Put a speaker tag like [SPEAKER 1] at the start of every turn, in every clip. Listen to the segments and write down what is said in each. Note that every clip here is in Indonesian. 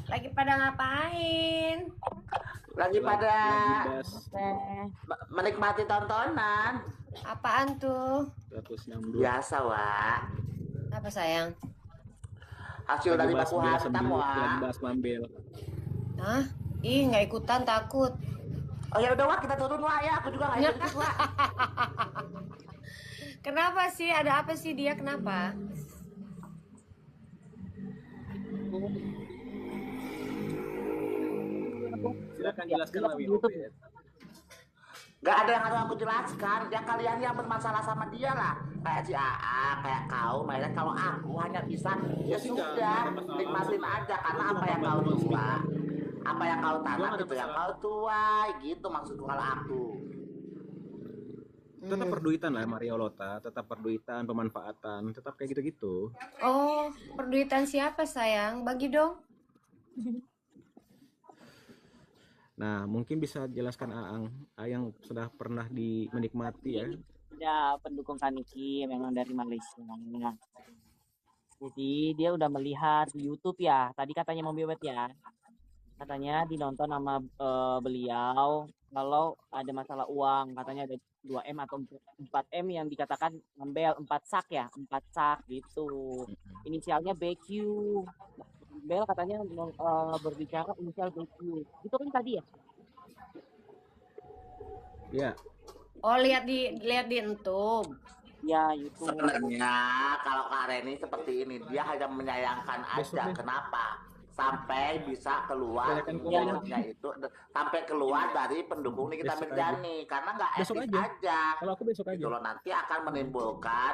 [SPEAKER 1] Lagi pada ngapain?
[SPEAKER 2] Lagi pada
[SPEAKER 3] Lagi bas
[SPEAKER 2] menikmati tontonan.
[SPEAKER 1] Apaan tuh?
[SPEAKER 3] 162.
[SPEAKER 2] Biasa, Wak.
[SPEAKER 1] Apa sayang?
[SPEAKER 2] Hasil
[SPEAKER 3] Lagi
[SPEAKER 2] dari
[SPEAKER 3] bahas
[SPEAKER 2] baku
[SPEAKER 3] bela
[SPEAKER 2] hantam,
[SPEAKER 3] sendiri, lagi
[SPEAKER 2] Wak.
[SPEAKER 3] bahas Mambel.
[SPEAKER 1] Hah? Ih, nggak ikutan takut.
[SPEAKER 2] Oh ya udah, Wak, kita turun, Wak, ya. Aku juga nggak ikut-ikut, Wak.
[SPEAKER 1] Kenapa sih? Ada apa sih dia? Kenapa?
[SPEAKER 3] Silakan jelaskan Mami
[SPEAKER 4] YouTube.
[SPEAKER 3] Obed.
[SPEAKER 2] Gak ada yang harus aku jelaskan. Ya kalian yang bermasalah sama dia lah. Kayak si AA, kayak kau, mainnya. Kalau aku hanya bisa, ya
[SPEAKER 3] sih nggak
[SPEAKER 2] sudah,
[SPEAKER 3] ada masalah
[SPEAKER 2] nikmatin
[SPEAKER 3] langsung.
[SPEAKER 2] aja. Karena
[SPEAKER 3] Gua
[SPEAKER 2] apa
[SPEAKER 3] cuma
[SPEAKER 2] yang kau
[SPEAKER 3] bantu
[SPEAKER 2] tua,
[SPEAKER 3] speaker.
[SPEAKER 2] apa yang kau
[SPEAKER 3] Gua
[SPEAKER 2] tanam
[SPEAKER 3] nggak ada
[SPEAKER 2] itu yang
[SPEAKER 3] masalah.
[SPEAKER 2] kau tuai. Gitu maksudku kalau aku.
[SPEAKER 3] Tetap perduitan lah Maria Lota, tetap perduitan, pemanfaatan, tetap kayak gitu-gitu.
[SPEAKER 1] Oh, perduitan siapa sayang? Bagi dong.
[SPEAKER 3] Nah, mungkin bisa jelaskan Aang sudah pernah menikmati ya.
[SPEAKER 4] Ya, pendukung Kaniki memang dari Malaysia. Jadi dia udah melihat di YouTube ya. Tadi katanya mau bebet ya. Katanya dinonton sama beliau kalau ada masalah uang. Katanya ada 2M atau 4M yang dikatakan ngambil 4 sak ya. 4 sak gitu. Inisialnya BQ. Bel katanya berbicara inisial BQ. Itu kan tadi ya.
[SPEAKER 3] Ya,
[SPEAKER 1] Oh, lihat di YouTube.
[SPEAKER 4] Ya, YouTube.
[SPEAKER 2] Sebenarnya kalau Kak Reni seperti ini, dia hanya menyayangkan
[SPEAKER 3] besok
[SPEAKER 2] aja.
[SPEAKER 3] deh.
[SPEAKER 2] Kenapa? Sampai bisa keluar
[SPEAKER 3] Banyakan
[SPEAKER 2] mulutnya itu, sampai keluar dari pendukung Nikita
[SPEAKER 3] Besok
[SPEAKER 2] Mirzani, karena nggak
[SPEAKER 3] Besok
[SPEAKER 2] etis
[SPEAKER 3] aja.
[SPEAKER 2] aja.
[SPEAKER 3] Kalau aku besok
[SPEAKER 2] Gitu
[SPEAKER 3] aja.
[SPEAKER 2] loh, nanti akan menimbulkan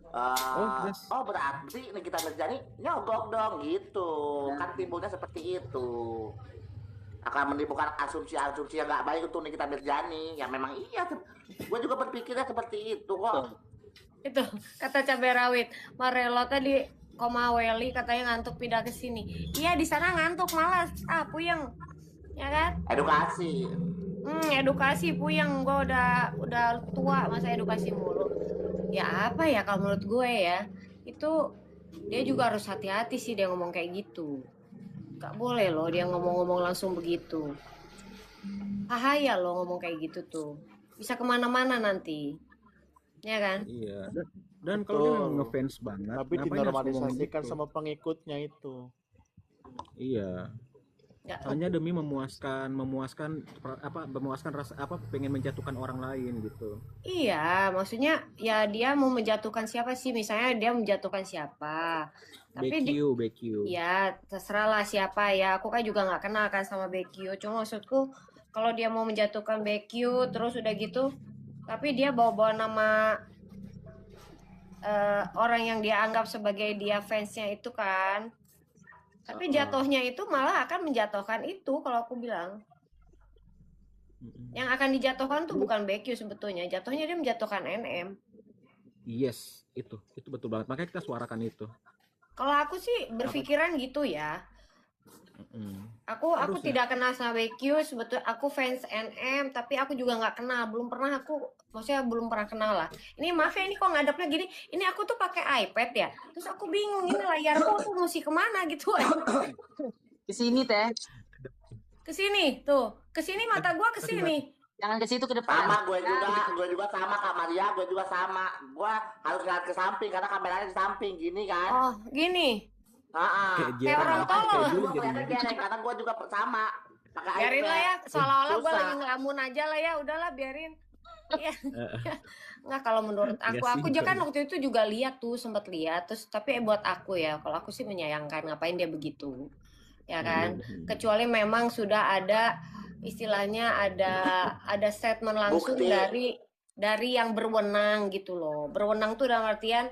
[SPEAKER 3] Oh, yes.
[SPEAKER 2] oh berarti Nikita Mirzani nyogok dong gitu. Kan timbulnya seperti itu. Akan menimbulkan asumsi-asumsi yang nggak baik untuk Nikita Mirzani. Ya memang iya, gue juga berpikirnya seperti itu kok.
[SPEAKER 1] Itu kata cabai rawit. Marelo tadi Komaweli katanya ngantuk pindah ke sini. Iya, di sana ngantuk malas. Ah, puyeng. Ya kan?
[SPEAKER 2] Edukasi.
[SPEAKER 1] Edukasi puyeng. Gue udah tua masa edukasi mulu. Ya apa ya kalau menurut gue ya. Itu dia juga harus hati-hati sih dia ngomong kayak gitu. Gak boleh loh dia ngomong-ngomong langsung begitu. Bahaya loh ngomong kayak gitu tuh. Bisa kemana-mana nanti. Ya kan?
[SPEAKER 3] Iya. Dan kalau dia memang
[SPEAKER 5] Betul.
[SPEAKER 3] ngefans banget,
[SPEAKER 5] Tapi
[SPEAKER 3] ngapain harus ngomong
[SPEAKER 5] dinormalisasikan
[SPEAKER 3] gitu?
[SPEAKER 5] sama pengikutnya itu.
[SPEAKER 3] Iya.
[SPEAKER 1] Ya,
[SPEAKER 3] Hanya demi memuaskan rasa pengen menjatuhkan orang lain gitu.
[SPEAKER 1] iya, maksudnya ya dia mau menjatuhkan siapa sih? Misalnya dia menjatuhkan siapa. Tapi
[SPEAKER 3] BQ.
[SPEAKER 1] ya terserah lah siapa ya. Aku kan juga nggak kenal kan sama BQ. Cuma maksudku kalau dia mau menjatuhkan BQ terus udah gitu, tapi dia bawa-bawa nama orang yang dia anggap sebagai dia fansnya itu kan. Tapi jatuhnya itu malah akan menjatuhkan itu kalau aku bilang. Yang akan dijatuhkan tuh bukan BQ sebetulnya. Jatuhnya dia menjatuhkan NM.
[SPEAKER 3] Yes, itu betul banget. Makanya kita suarakan itu.
[SPEAKER 1] Kalau aku sih berpikiran gitu ya. Aku
[SPEAKER 3] Harus ya.
[SPEAKER 1] tidak kenal sama BQ, sebetulnya aku fans NM, tapi aku juga nggak kenal, belum pernah maksudnya belum pernah kenal lah. Ini maaf ya, ini kok ngadepnya gini, ini aku tuh pakai iPad ya, terus aku bingung ini layarku tuh mesti kemana gitu.
[SPEAKER 4] Ke sini teh.
[SPEAKER 1] Ke sini tuh, ke sini mata gua ke sini.
[SPEAKER 4] Jangan ke situ ke depan.
[SPEAKER 2] Sama gue juga sama Kak Maria, gue juga sama. Gue harus lihat ke samping karena kameranya di samping gini kan.
[SPEAKER 1] Oh, gini. Kayak orang tolol.
[SPEAKER 2] Gue kelihatan gereng karena gue juga sama. Pakai
[SPEAKER 1] Biarin
[SPEAKER 2] iPad.
[SPEAKER 1] lah ya, seolah-olah gue
[SPEAKER 2] Susah.
[SPEAKER 1] lagi ngelamun aja lah ya, udahlah biarin. Iya. Nggak, kalau menurut aku juga kan waktu itu juga lihat tuh, sempat lihat terus, tapi buat aku ya, kalau aku sih menyayangkan ngapain dia begitu. Ya kan? Kecuali memang sudah ada istilahnya ada statement langsung
[SPEAKER 2] Bukti.
[SPEAKER 1] dari yang berwenang gitu loh. Berwenang tuh dalam artian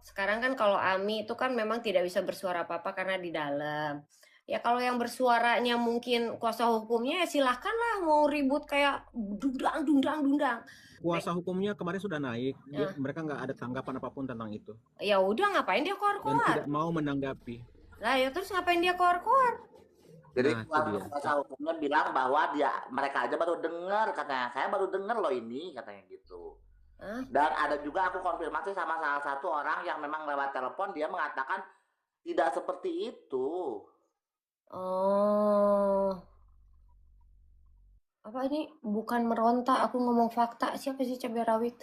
[SPEAKER 1] sekarang kan kalau AMI itu kan memang tidak bisa bersuara apa-apa karena di dalam. Ya kalau yang bersuaranya mungkin kuasa hukumnya ya silahkanlah mau ribut kayak dundang.
[SPEAKER 3] Kuasa hukumnya kemarin sudah naik, mereka nggak ada tanggapan apapun tentang itu.
[SPEAKER 1] Ya udah ngapain dia
[SPEAKER 3] Dan
[SPEAKER 1] keluar-keluar?
[SPEAKER 3] tidak mau menanggapi.
[SPEAKER 1] Lah ya terus ngapain dia keluar-keluar?
[SPEAKER 2] Jadi
[SPEAKER 3] Nah, itu dia.
[SPEAKER 2] kuasa hukumnya bilang bahwa mereka aja baru dengar, katanya. Saya baru dengar loh ini, katanya gitu. Dan ada juga aku konfirmasi sama salah satu orang yang memang lewat telepon, dia mengatakan tidak seperti itu.
[SPEAKER 1] Oh, apa ini? Bukan meronta, aku ngomong fakta. Siapa sih cabai rawit?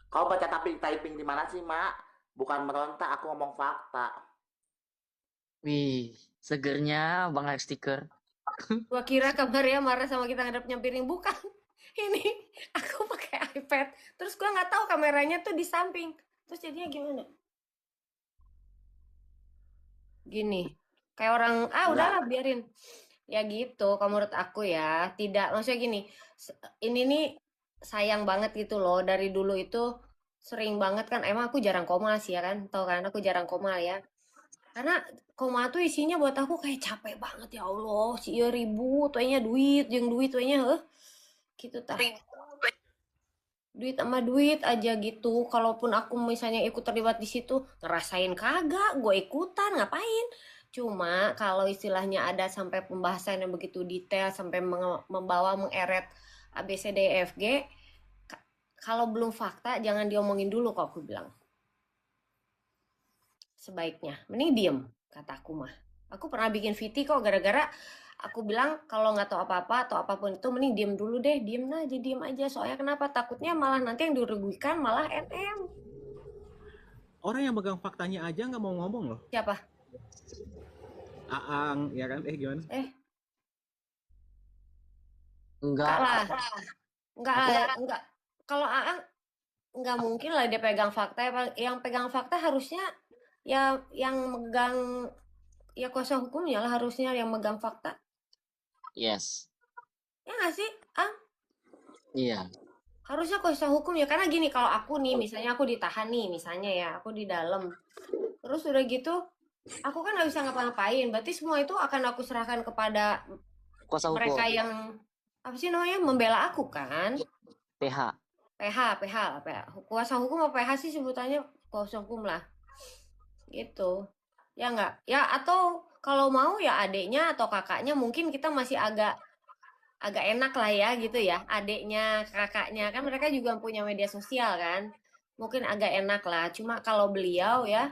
[SPEAKER 2] Kau baca typing di mana sih, Mak? Bukan meronta, aku ngomong fakta.
[SPEAKER 5] Wih, segernya Bang Live Sticker.
[SPEAKER 1] Gua kira kabarnya marah sama kita ngadep nyampirin. Bukan. Ini aku pakai iPad. Terus gua nggak tahu kameranya tuh di samping. Terus jadinya gimana? Gini. Kayak orang,
[SPEAKER 2] Enggak.
[SPEAKER 1] udahlah biarin. Ya gitu, kalau menurut aku ya. Tidak, maksudnya gini. Ini nih sayang banget gitu loh. Dari dulu itu sering banget kan. Emang aku jarang koma sih ya kan. Tahu kan aku jarang koma ya. Karena koma tuh isinya buat aku kayak capek banget ya Allah. Si ieu ribut, we duit, jeung duit we gitu tah. Duit sama duit aja gitu. Kalaupun aku misalnya ikut terlibat di situ, ngerasain kagak, gue ikutan, ngapain? Cuma kalau istilahnya ada sampai pembahasan yang begitu detail, sampai membawa mengeret A B C D E F G, kalau belum fakta jangan diomongin dulu kok aku bilang. Sebaiknya, mending diem, kataku mah. Aku pernah bikin VT kok gara-gara aku bilang kalau nggak tahu apa-apa atau apapun itu mending diem dulu deh, diem aja. Soalnya kenapa? Takutnya malah nanti yang dirugikan malah NM.
[SPEAKER 3] Orang yang megang faktanya aja nggak mau ngomong loh.
[SPEAKER 1] Siapa?
[SPEAKER 3] Aang, ya kan? Gimana?
[SPEAKER 1] Enggak
[SPEAKER 5] Enggak,
[SPEAKER 1] lah, enggak. Kalau Aang nggak mungkin lah dia pegang fakta. Yang pegang fakta harusnya ya yang megang ya kuasa hukumnya lah harusnya yang megang fakta.
[SPEAKER 5] yes,
[SPEAKER 1] Ya nggak sih? Ang?
[SPEAKER 5] iya,
[SPEAKER 1] Harusnya kuasa hukum ya karena gini kalau aku nih misalnya aku ditahan nih misalnya ya aku di dalam terus udah gitu aku kan nggak bisa ngapa-ngapain berarti semua itu akan aku serahkan kepada
[SPEAKER 5] kuasa hukum,
[SPEAKER 1] mereka yang apa sih namanya membela aku kan
[SPEAKER 5] PH.
[SPEAKER 1] PH apa ya kuasa hukum apa PH sih sebutannya kuasa hukum lah gitu ya nggak ya atau kalau mau ya adeknya atau kakaknya mungkin kita masih agak agak enak lah ya gitu ya adeknya kakaknya kan mereka juga punya media sosial kan mungkin agak enak lah cuma kalau beliau ya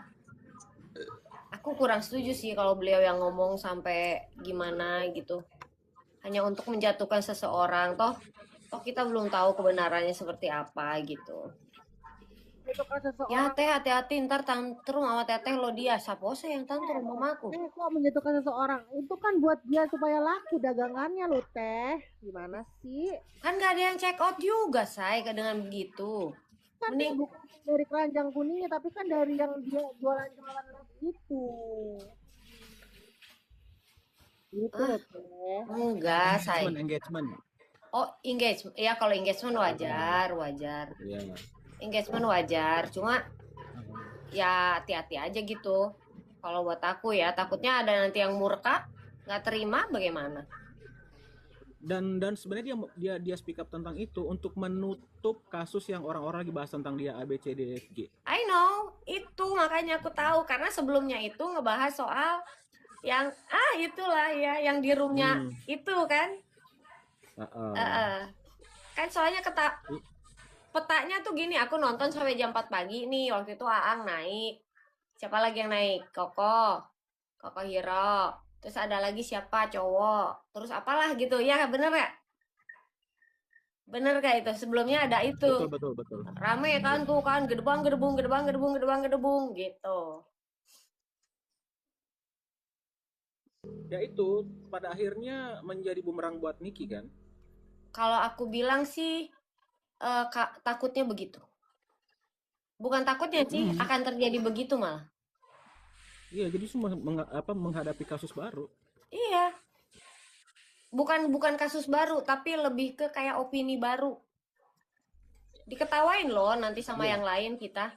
[SPEAKER 1] aku kurang setuju sih kalau beliau yang ngomong sampai gimana gitu hanya untuk menjatuhkan seseorang toh toh kita belum tahu kebenarannya seperti apa gitu
[SPEAKER 6] Menjatuhkan
[SPEAKER 1] ya
[SPEAKER 6] seseorang.
[SPEAKER 1] teh hati-hati ntar tantrum sama teteh lo dia sapose yang tantrum mamaku
[SPEAKER 6] Kok menjatuhkan seseorang? Itu kan buat dia supaya laku dagangannya lo teh. Gimana sih?
[SPEAKER 1] kan gak ada yang check out juga say dengan begitu
[SPEAKER 6] Kan
[SPEAKER 1] mending
[SPEAKER 6] bukan dari keranjang kuningnya, tapi kan dari yang dia jualan-jualan itu. Gitu
[SPEAKER 1] Ah.
[SPEAKER 6] loh teh.
[SPEAKER 1] enggak say
[SPEAKER 3] Engagement.
[SPEAKER 1] oh engagement ya kalau engagement wajar
[SPEAKER 3] Iya.
[SPEAKER 1] engagement wajar cuma ya hati-hati aja gitu kalau buat aku ya takutnya ada nanti yang murka nggak terima bagaimana
[SPEAKER 3] Dan sebenarnya dia speak up tentang itu untuk menutup kasus yang orang-orang lagi bahas tentang dia A B C D E F G.
[SPEAKER 1] I know itu makanya aku tahu karena sebelumnya itu ngebahas soal yang itulah ya yang di roomnya itu kan kan soalnya petanya tuh gini aku nonton sampai jam 4 pagi nih waktu itu Aang naik siapa lagi yang naik Koko Hiro terus ada lagi siapa cowok terus apalah gitu ya bener gak itu sebelumnya ada itu
[SPEAKER 3] Betul.
[SPEAKER 1] rame kan tuh kan gedebang gitu
[SPEAKER 3] Ya itu pada akhirnya menjadi bumerang buat Niki kan.
[SPEAKER 1] kalau aku bilang sih takutnya begitu bukan takutnya sih akan terjadi begitu malah
[SPEAKER 3] Iya, jadi semua menghadapi kasus baru.
[SPEAKER 1] iya bukan kasus baru tapi lebih ke kayak opini baru diketawain loh nanti sama yang lain kita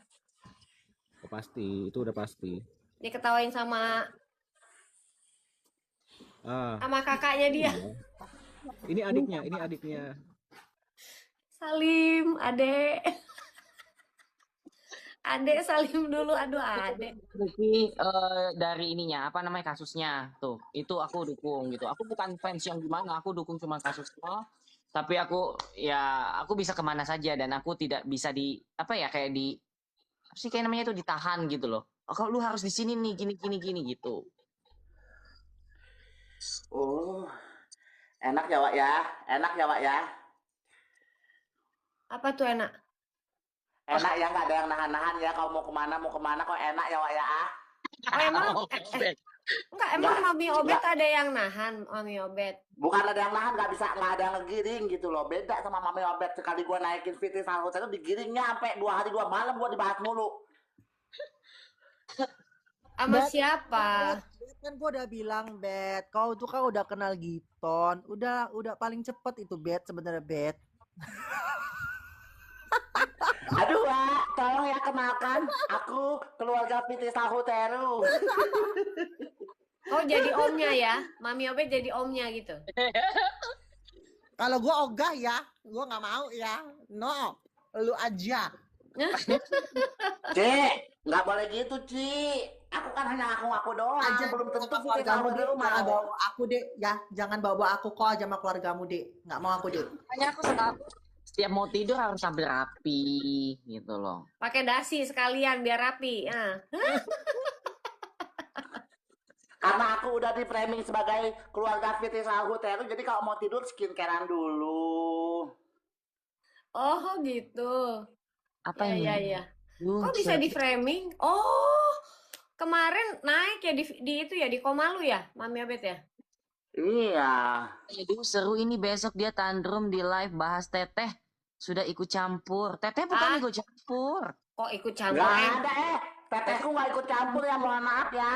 [SPEAKER 3] Oh, pasti, itu udah pasti.
[SPEAKER 1] diketawain sama kakaknya dia
[SPEAKER 3] Ini adiknya.
[SPEAKER 1] Salim adek Salim dulu aduh adek
[SPEAKER 4] Tapi dari ininya apa namanya kasusnya tuh itu aku dukung gitu. Aku bukan fans yang gimana, aku dukung cuma kasusnya. Tapi aku bisa kemana saja dan aku tidak bisa di apa ya kayak di apa sih kayak namanya itu ditahan gitu loh.
[SPEAKER 5] Oh, kalau lu harus di sini nih, gini gitu.
[SPEAKER 2] Oh, enak ya, Wak ya. Enak ya, Wak ya.
[SPEAKER 1] Apa tuh enak?
[SPEAKER 2] Enak ya, nggak ada yang nahan-nahan ya. Kau mau kemana kok enak ya, Wak ya.
[SPEAKER 1] Oh emang
[SPEAKER 5] Obet.
[SPEAKER 1] enggak emang
[SPEAKER 2] Nggak,
[SPEAKER 1] Mami Obet
[SPEAKER 2] nggak.
[SPEAKER 1] ada yang nahan Mami Obet.
[SPEAKER 2] Bukan ada yang nahan, nggak ada yang ngegiring gitu loh. Beda sama Mami Obet. Sekali gua naikin Fitri sama Hotel itu digiringnya sampai 2 hari 2 malam gua dibahas mulu.
[SPEAKER 1] Sama
[SPEAKER 6] Bet,
[SPEAKER 1] siapa?
[SPEAKER 6] kan gua udah bilang, Bet, kau tuh kan udah kenal Giton, udah paling cepet itu, Bet, sebenarnya, Bet.
[SPEAKER 2] Aduh, Wak, tolong ya kenalkan. Aku keluarga Fitri Sahuteru.
[SPEAKER 1] Oh jadi omnya ya? Mami Obet jadi omnya gitu.
[SPEAKER 6] Kalau gua ogah ya, gua nggak mau ya. No, lu aja.
[SPEAKER 2] Cik, nggak boleh gitu, Cik. Aku kan hanya ngaku-ngaku doang.
[SPEAKER 6] Aja
[SPEAKER 2] Belum tentu
[SPEAKER 6] sama
[SPEAKER 2] Fitri
[SPEAKER 6] keluargamu, Dek.
[SPEAKER 2] Sahuteru
[SPEAKER 6] Jangan
[SPEAKER 2] mau.
[SPEAKER 6] bawa aku, Dek. Ya, jangan bawa aku kok aja sama keluargamu, Dek. Nggak mau aku, Dek.
[SPEAKER 5] Makanya aku setiap mau tidur harus sambil rapi gitu loh.
[SPEAKER 1] Pakai dasi sekalian biar rapi. Ah.
[SPEAKER 2] Karena aku udah di framing sebagai keluarga Fitri Sahuteru, jadi kalau mau tidur skincarean dulu.
[SPEAKER 1] Oh gitu.
[SPEAKER 5] Apa
[SPEAKER 1] Ya
[SPEAKER 5] ini?
[SPEAKER 1] ya ya. Kok bisa di framing? Oh kemarin naik ya di itu ya di Komalu ya Mami Obet ya?
[SPEAKER 2] Iya.
[SPEAKER 5] Aduh, seru ini besok dia tantrum di live bahas Teteh sudah ikut campur. Teteh bukan
[SPEAKER 1] Ah.
[SPEAKER 5] ikut campur.
[SPEAKER 1] Kok ikut campur?
[SPEAKER 2] Nggak ada tetehku nggak ikut campur ya, mohon maaf ya.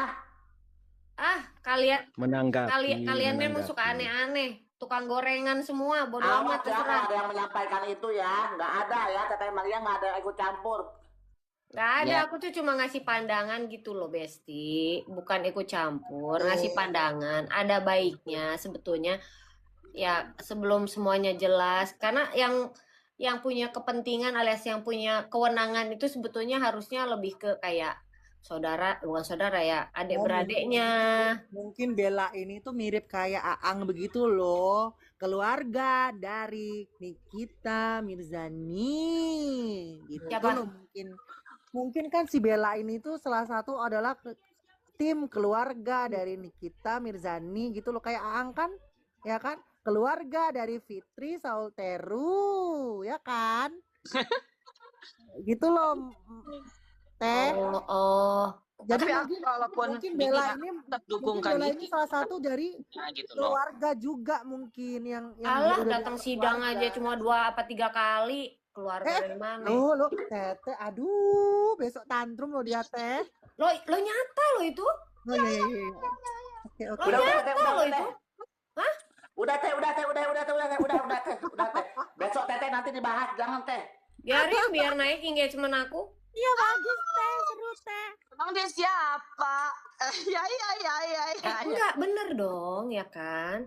[SPEAKER 1] Ah kalian
[SPEAKER 3] Menanggapi.
[SPEAKER 1] kalian memang suka aneh-aneh. Tukang gorengan semua, bodo
[SPEAKER 2] Awas
[SPEAKER 1] amat
[SPEAKER 2] ya kalau
[SPEAKER 1] terserah.
[SPEAKER 2] ada yang menyampaikan itu ya. Nggak ada ya, Teteh Maria nggak ada yang ikut campur.
[SPEAKER 1] Gak ada,
[SPEAKER 5] Ya.
[SPEAKER 1] aku tuh cuma ngasih pandangan gitu loh, Besti. Bukan ikut campur, ngasih pandangan. Ada baiknya sebetulnya ya sebelum semuanya jelas. Karena yang punya kepentingan alias yang punya kewenangan itu sebetulnya harusnya lebih ke kayak saudara, bukan saudara ya, adik-beradiknya.
[SPEAKER 6] Mungkin Bella ini tuh mirip kayak Aang begitu loh. Keluarga dari Nikita Mirzani. Gitu
[SPEAKER 1] Siapa?
[SPEAKER 6] loh mungkin. Mungkin kan si Bella ini tuh salah satu adalah tim keluarga dari Nikita Mirzani gitu loh, kayak Aang kan, ya kan? Keluarga dari Fitri Saulteru, ya kan? Gitu loh, Teh.
[SPEAKER 1] Oh.
[SPEAKER 6] Jadi
[SPEAKER 5] Tapi aku
[SPEAKER 6] mungkin Bella ini
[SPEAKER 5] tetap dukungkan
[SPEAKER 6] Bella ini
[SPEAKER 5] ini.
[SPEAKER 6] salah satu dari
[SPEAKER 5] Nah, gitu loh.
[SPEAKER 6] keluarga juga mungkin yang
[SPEAKER 1] Alah,
[SPEAKER 6] udah
[SPEAKER 1] datang
[SPEAKER 6] dianggap
[SPEAKER 1] sidang
[SPEAKER 6] keluarga.
[SPEAKER 1] aja cuma 2 apa 3 kali. Keluarga dari mana?
[SPEAKER 6] Lo Tete, aduh, besok tantrum lo dia Teh.
[SPEAKER 1] Lo nyata lo itu?
[SPEAKER 6] Oh iya iya iya. Oke oke.
[SPEAKER 2] Udah,
[SPEAKER 1] nyata lo
[SPEAKER 2] Teh.
[SPEAKER 1] itu? Hah?
[SPEAKER 2] Udah Teh. Besok Teteh nanti dibahas, jangan Teh.
[SPEAKER 1] Biarin biar naik engagement aku.
[SPEAKER 6] Iya bagus Teh, seru Teh.
[SPEAKER 5] Emang dia siapa? Ya.
[SPEAKER 1] Enggak bener dong ya kan.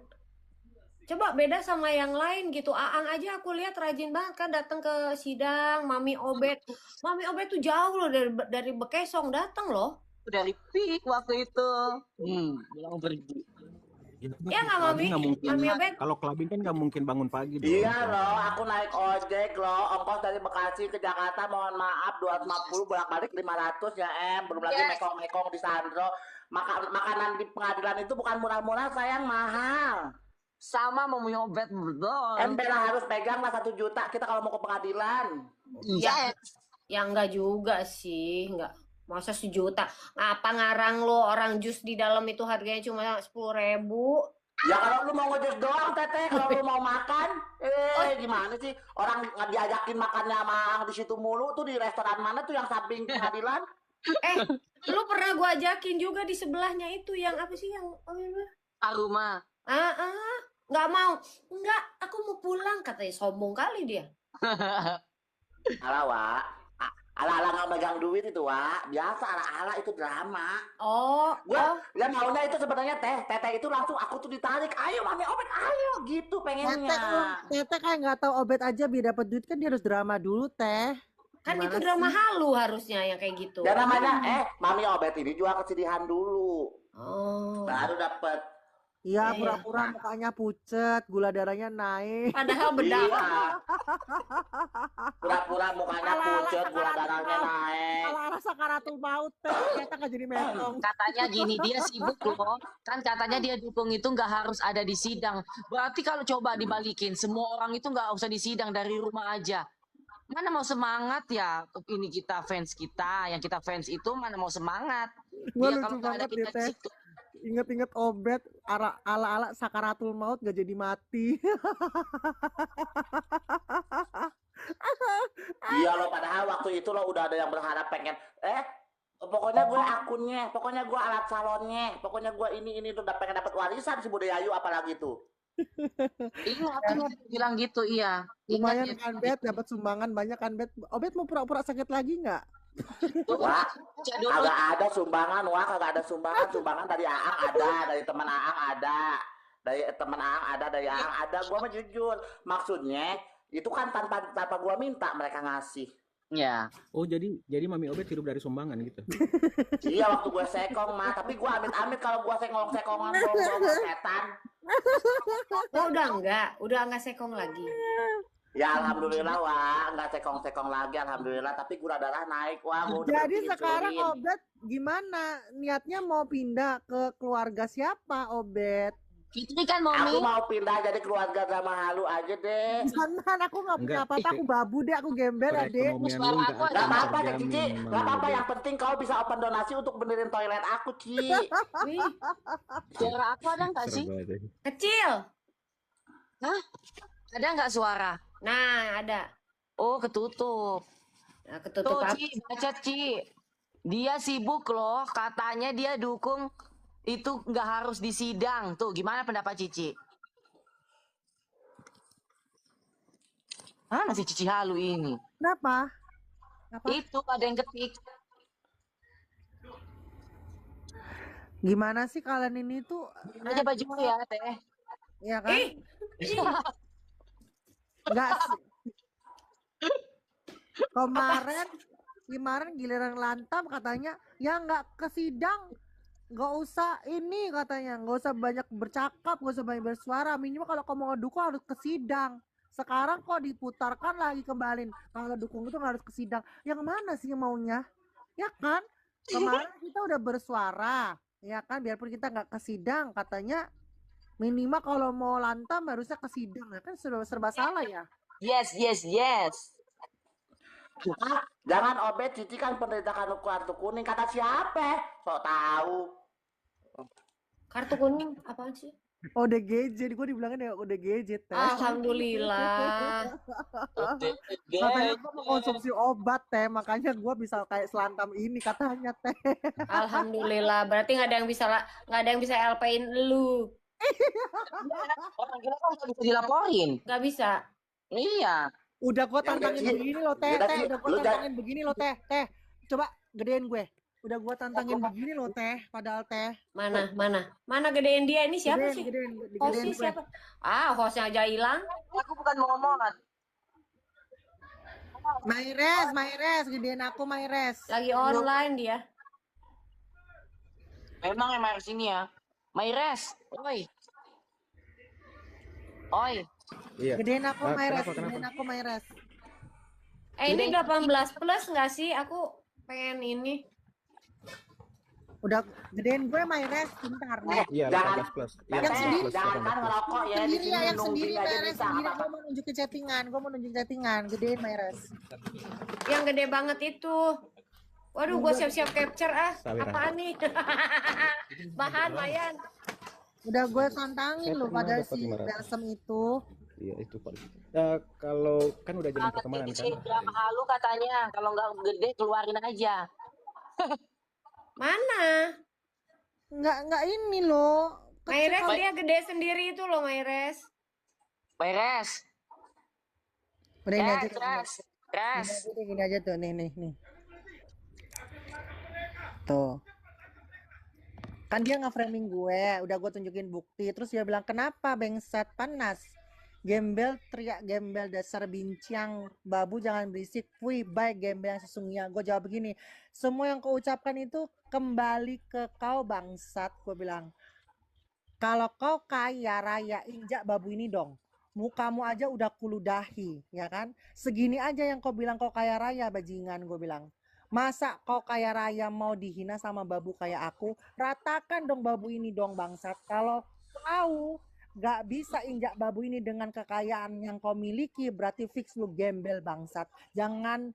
[SPEAKER 1] Coba beda sama yang lain gitu. Aang aja aku lihat rajin banget kan datang ke sidang. Mami Obet tuh jauh loh dari Bekesong datang loh.
[SPEAKER 5] Dari Pik waktu itu. Bilang pergi.
[SPEAKER 1] Ya nggak Mami? Mami Obet.
[SPEAKER 3] Kalau clubbing kan nggak mungkin bangun pagi dong.
[SPEAKER 2] Iya loh, aku naik ojek loh, ongkos dari Bekasi ke Jakarta, mohon maaf 250 bolak-balik 500 ya belum lagi mekong-mekong di Sandro. Makanan di pengadilan itu bukan murah-murah sayang, mahal.
[SPEAKER 5] Sama mau nyobet betul.
[SPEAKER 2] Bella harus pegang lah 1 juta kita kalau mau ke pengadilan.
[SPEAKER 5] Iya.
[SPEAKER 1] Ya enggak juga sih, enggak. Masa 1 juta? Apa ngarang lo orang jus di dalam itu harganya cuma 10.000?
[SPEAKER 2] Ya kalau lu mau ngejus doang Teteh, kalau lu mau makan, gimana sih? Orang nggak diajakin makannya sama di situ mulu tuh di restoran mana tuh yang samping pengadilan?
[SPEAKER 1] Lu pernah gua ajakin juga di sebelahnya itu yang apa sih yang
[SPEAKER 5] Aruma.
[SPEAKER 1] nggak mau. Enggak, aku mau pulang katanya, sombong kali dia.
[SPEAKER 2] Alah, Wak. Ala-ala nggak megang duit itu, Wak. Biasa ala-ala itu drama. Gua ya maunya itu sebenarnya Teteh itu langsung aku tuh ditarik. Ayo Mami Obet, ayo gitu pengennya.
[SPEAKER 6] Tete kayak nggak tahu Obet aja biar dapat duit kan dia harus drama dulu Teh.
[SPEAKER 1] Kan
[SPEAKER 6] Gimana
[SPEAKER 1] itu drama halu harusnya yang kayak gitu.
[SPEAKER 2] Dan namanya Mami Obet ini jual kesedihan dulu.
[SPEAKER 1] Oh.
[SPEAKER 2] Baru dapet
[SPEAKER 6] Iya,
[SPEAKER 1] Iya.
[SPEAKER 6] pura-pura mukanya pucet, gula darahnya naik.
[SPEAKER 1] Padahal bedak.
[SPEAKER 2] Iya. Pura-pura mukanya
[SPEAKER 6] Ala-ala
[SPEAKER 2] pucet, gula
[SPEAKER 6] sakaratul
[SPEAKER 2] darahnya
[SPEAKER 6] maut.
[SPEAKER 2] naik.
[SPEAKER 6] Ala-ala sakaratul maut teh, ternyata nggak jadi metong.
[SPEAKER 5] Katanya gini, dia sibuk loh. Kan katanya dia dukung itu nggak harus ada di sidang. Berarti kalau coba dibalikin, semua orang itu nggak usah di sidang, dari rumah aja. Mana mau semangat ya ini fans kita, yang kita fans itu mana mau semangat.
[SPEAKER 6] Wah,
[SPEAKER 5] Dia
[SPEAKER 6] lucu
[SPEAKER 5] kalau nggak ada
[SPEAKER 6] banget
[SPEAKER 5] kita
[SPEAKER 6] ya,
[SPEAKER 5] di
[SPEAKER 6] Teh.
[SPEAKER 5] situ.
[SPEAKER 6] Ingat-ingat Obet, ala-ala sakaratul maut gak jadi mati.
[SPEAKER 2] Iya lo, padahal waktu itu lo udah ada yang berharap pengen, pokoknya gue akunnya, pokoknya gue alat salonnya, pokoknya gue ini tuh udah pengen dapat warisan si Bude Ayu apalagi tuh.
[SPEAKER 5] Iya, aku bilang gitu, iya.
[SPEAKER 6] Lumayan
[SPEAKER 5] Ingat
[SPEAKER 6] kan, Bet, dapat sumbangan banyak kan, Bet. Obet mau pura-pura sakit lagi nggak?
[SPEAKER 2] Wah,
[SPEAKER 5] ya dulu.
[SPEAKER 2] kagak ada sumbangan, wah kagak ada sumbangan. Sumbangan dari Aang ada, dari teman Aang ada, dari teman Aang ada, dari Aang ada. Gue mah jujur, maksudnya itu kan tanpa gue minta mereka ngasih.
[SPEAKER 5] Ya.
[SPEAKER 3] Oh, jadi Mami Obet hidup dari sumbangan gitu.
[SPEAKER 2] Iya waktu gue sekong mah, tapi gue amit-amit kalau gue sekongan bohong setan.
[SPEAKER 1] Oh, udah enggak sekong lagi.
[SPEAKER 2] Ya alhamdulillah wah, nggak sekong lagi alhamdulillah. Tapi gula darah naik wah. Gua udah
[SPEAKER 6] Jadi
[SPEAKER 2] berhenti
[SPEAKER 6] sekarang
[SPEAKER 2] insulin.
[SPEAKER 6] Obet gimana? Niatnya mau pindah ke keluarga siapa, Obet?
[SPEAKER 5] Fitri kan
[SPEAKER 2] Aku
[SPEAKER 5] Momi.
[SPEAKER 2] mau pindah jadi keluarga drama halu aja deh.
[SPEAKER 6] Jangan, aku nggak punya
[SPEAKER 3] Enggak,
[SPEAKER 6] apa-apa, aku babu deh, aku gembel ya, Dek.
[SPEAKER 3] Perekonomian lu
[SPEAKER 5] Suara
[SPEAKER 3] nggak
[SPEAKER 5] aku
[SPEAKER 3] akan
[SPEAKER 2] Gak apa-apa ya
[SPEAKER 3] terjamin,
[SPEAKER 2] Cici,
[SPEAKER 3] Mami
[SPEAKER 2] gak apa-apa.
[SPEAKER 3] Obet.
[SPEAKER 2] Yang penting kau bisa open donasi untuk benerin toilet aku, Ci.
[SPEAKER 1] Wih,
[SPEAKER 5] Suara aku ada nggak sih?
[SPEAKER 3] Serem banget ya.
[SPEAKER 1] kecil.
[SPEAKER 5] Ada nggak suara?
[SPEAKER 1] Nah, ada.
[SPEAKER 5] Oh, ketutup.
[SPEAKER 1] Nah, ketutup
[SPEAKER 5] Tuh,
[SPEAKER 1] apa?
[SPEAKER 5] Ci, baca Ci. Dia sibuk loh, katanya dia dukung itu nggak harus di sidang. Tuh, gimana pendapat Cici? Ah, masih Cici halu ini.
[SPEAKER 6] Kenapa? Apa?
[SPEAKER 5] Itu ada yang ketik.
[SPEAKER 6] Gimana sih kalian ini tuh?
[SPEAKER 5] Aja bajumu ya, Teh.
[SPEAKER 6] Ya kan?
[SPEAKER 1] Ih,
[SPEAKER 6] Enggak sih. Kemarin giliran lantam katanya ya nggak ke sidang, nggak usah ini katanya, nggak usah banyak bercakap, nggak usah banyak bersuara, minimal kalau kamu mau dukung harus ke sidang. Sekarang kok diputarkan lagi kembali, kalau dukung itu harus ke sidang. Yang mana sih yang maunya? Ya kan? Kemarin kita udah bersuara, ya kan? Biarpun kita nggak ke sidang, katanya minimal kalau mau lantam harusnya ke sidang, ya kan? Serba salah ya.
[SPEAKER 5] Yes.
[SPEAKER 2] Ah, jangan Obet, Cici kan penderita kartu kuning. Kata siapa? Sok tahu.
[SPEAKER 1] kartu kuning apaan sih?
[SPEAKER 6] ODGJ, gue dibilangin ya ODGJ teh.
[SPEAKER 1] Alhamdulillah.
[SPEAKER 6] Katanya gue mau konsumsi obat teh, makanya gue bisa kayak selantam ini katanya teh.
[SPEAKER 1] Alhamdulillah. Berarti nggak ada yang bisa LP-in lu.
[SPEAKER 5] Orang kira kan nggak bisa dilaporin.
[SPEAKER 1] Nggak bisa.
[SPEAKER 5] Iya.
[SPEAKER 6] Udah gue
[SPEAKER 2] Ya udah,
[SPEAKER 6] tantangin
[SPEAKER 2] Ci.
[SPEAKER 6] begini loh teh,
[SPEAKER 2] Udah,
[SPEAKER 6] teh.
[SPEAKER 2] Ci.
[SPEAKER 6] Udah gue
[SPEAKER 2] Lu
[SPEAKER 6] tantangin begini loh teh, teh. Coba gedein gue. Udah gue tantangin begini loh teh, padahal teh.
[SPEAKER 1] Mana gedein dia ini siapa sih?
[SPEAKER 6] Gedein
[SPEAKER 1] Hostnya
[SPEAKER 6] gue.
[SPEAKER 1] siapa? Ah, hostnya aja hilang.
[SPEAKER 5] Aku bukan mau ngomong.
[SPEAKER 6] Maires, gedein aku Maires.
[SPEAKER 1] Lagi online dia.
[SPEAKER 5] Memang yang main sini ya. Maires, oi.
[SPEAKER 3] Iya.
[SPEAKER 6] Gedein aku
[SPEAKER 3] Ah,
[SPEAKER 6] Maires,
[SPEAKER 3] kenapa?
[SPEAKER 6] gedein aku Maires.
[SPEAKER 1] Ini 18 plus nggak sih? Aku pengen ini.
[SPEAKER 6] Udah gedein gue Maires, bentar nih.
[SPEAKER 3] Iya,
[SPEAKER 2] Jangan.
[SPEAKER 3] 18 plus. Iya,
[SPEAKER 6] Yang
[SPEAKER 3] 18
[SPEAKER 6] sendiri.
[SPEAKER 3] plus.
[SPEAKER 2] Jangan
[SPEAKER 3] 18 plus.
[SPEAKER 2] ngerokok ya di
[SPEAKER 6] Sendiri
[SPEAKER 2] sini
[SPEAKER 6] ya, yang sendiri
[SPEAKER 2] nungging aja
[SPEAKER 6] Maires,
[SPEAKER 2] bisa.
[SPEAKER 6] sendiri.
[SPEAKER 2] Apa-apa.
[SPEAKER 6] Gue mau nunjukin chattingan, gedein Maires.
[SPEAKER 1] Yang gede banget itu. Waduh, gue siap-siap capture ah.
[SPEAKER 3] Sawiran.
[SPEAKER 1] Apaan nih? Bahan Mayan.
[SPEAKER 6] Udah gue tantangin
[SPEAKER 3] Saya
[SPEAKER 6] loh
[SPEAKER 3] pernah
[SPEAKER 6] pada
[SPEAKER 3] dapat
[SPEAKER 6] si
[SPEAKER 3] 500.
[SPEAKER 6] Belsem itu.
[SPEAKER 3] Iya, itu Pak. Kalau kan udah jalan pertemanan kan.
[SPEAKER 5] Drama halu katanya. Kalau nggak gede keluarin aja.
[SPEAKER 1] Mana?
[SPEAKER 6] Nggak ini loh.
[SPEAKER 1] Maires dia gede sendiri itu loh, Maires.
[SPEAKER 5] Maires.
[SPEAKER 6] Udah ini aja.
[SPEAKER 5] Res.
[SPEAKER 6] Gini aja tuh, nih. Tuh. Kan dia nge-framing gue, udah gue tunjukin bukti, terus dia bilang, kenapa bangsat panas? Gembel, teriak gembel, dasar bincang, babu jangan berisik, wih baik gembel yang sesungguhnya. Gue jawab begini, semua yang kau ucapkan itu kembali ke kau bangsat, gue bilang. Kalau kau kaya raya, injak babu ini dong. Mukamu aja udah kuludahi, ya kan? Segini aja yang kau bilang kau kaya raya, bajingan, gue bilang. Masa kau kaya raya mau dihina sama babu kayak aku? Ratakan dong babu ini dong, bangsat. Kalau kau gak bisa injak babu ini dengan kekayaan yang kau miliki, berarti fix lu gembel, bangsat. Jangan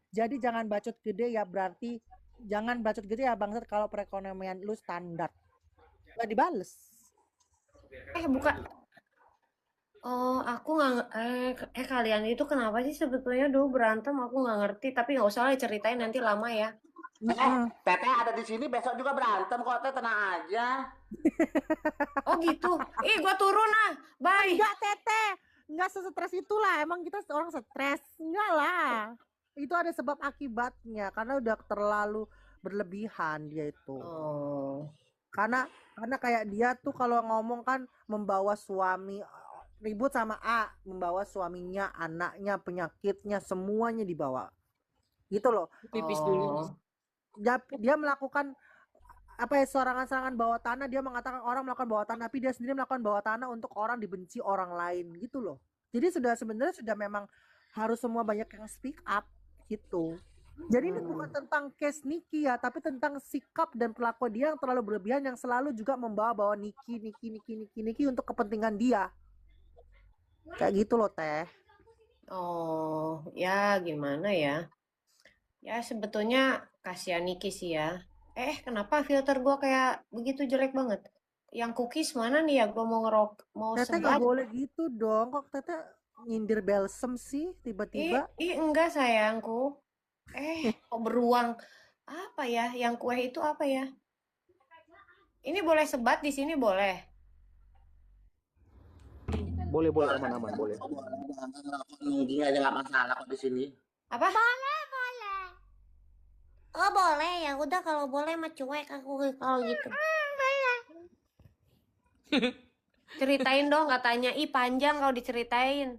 [SPEAKER 6] bacot gede ya, berarti jangan bacot gede ya, bangsat, kalau perekonomian lu standar. Gak dibales.
[SPEAKER 1] Bukan. Oh, aku nggak kalian itu kenapa sih sebetulnya dulu berantem? Aku nggak ngerti. Tapi nggak usah lah ceritain, nanti lama ya.
[SPEAKER 2] Teteh ada di sini besok juga berantem kok, Teh, tenang aja.
[SPEAKER 1] Oh gitu. Gua turun ah. Bye.
[SPEAKER 6] Enggak, Teteh. Enggak sesetres itulah. Emang kita orang stres. Enggak lah. Itu ada sebab akibatnya. Karena udah terlalu berlebihan dia itu.
[SPEAKER 1] Oh.
[SPEAKER 6] Karena kayak dia tuh kalau ngomong kan membawa suami ribut sama A, membawa suaminya, anaknya, penyakitnya, semuanya dibawa. Gitu loh.
[SPEAKER 5] Pipis dulu.
[SPEAKER 6] Dia melakukan apa ya, serangan-serangan bawah tanah. Dia mengatakan orang melakukan bawah tanah, tapi dia sendiri melakukan bawah tanah untuk orang dibenci orang lain gitu loh. Jadi sebenarnya sudah memang harus semua banyak yang speak up gitu. Jadi ini bukan tentang case Niki ya, tapi tentang sikap dan perlakuan dia yang terlalu berlebihan, yang selalu juga membawa Niki untuk kepentingan dia. Kayak gitu loh, Teh.
[SPEAKER 1] Oh, ya gimana ya? Ya sebetulnya kasihan Niki sih ya. Kenapa filter gua kayak begitu jelek banget? Yang cookies mana nih ya? Gua mau
[SPEAKER 6] Teteh
[SPEAKER 1] sebat.
[SPEAKER 6] gak boleh gitu dong. Kok Teteh nyindir Belsem sih tiba-tiba?
[SPEAKER 1] Enggak sayangku. Kok beruang? Apa ya? Yang kue itu apa ya? Ini boleh sebat di sini boleh.
[SPEAKER 3] Boleh aman-aman boleh.
[SPEAKER 2] Mungkin aja nggak masalah kok di sini.
[SPEAKER 1] Apa? Boleh. Oh boleh ya. Udah kalau boleh mah cuek aku kalau gitu. Ceritain dong katanya. Panjang kalau diceritain.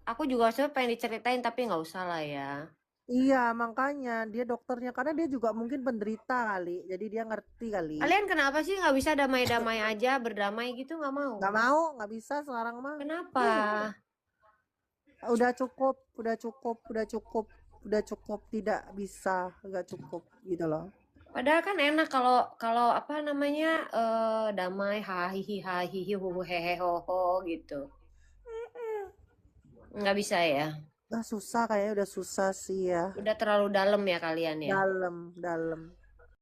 [SPEAKER 1] Aku juga sebenarnya pengen diceritain tapi nggak usah lah ya.
[SPEAKER 6] Iya, makanya dia dokternya, karena dia juga mungkin penderita kali, jadi dia ngerti kali.
[SPEAKER 1] Kalian kenapa sih nggak bisa damai-damai aja, berdamai gitu nggak mau?
[SPEAKER 6] Nggak mau, nggak bisa sekarang mah.
[SPEAKER 1] Kenapa?
[SPEAKER 6] Udah cukup, tidak bisa, nggak cukup gitu loh.
[SPEAKER 1] Padahal kan enak kalau apa namanya damai hahihi hu hehe ho ho gitu. Nggak bisa ya.
[SPEAKER 6] Susah, kayaknya udah susah sih ya.
[SPEAKER 1] Udah terlalu dalam ya kalian ya.
[SPEAKER 6] Dalam.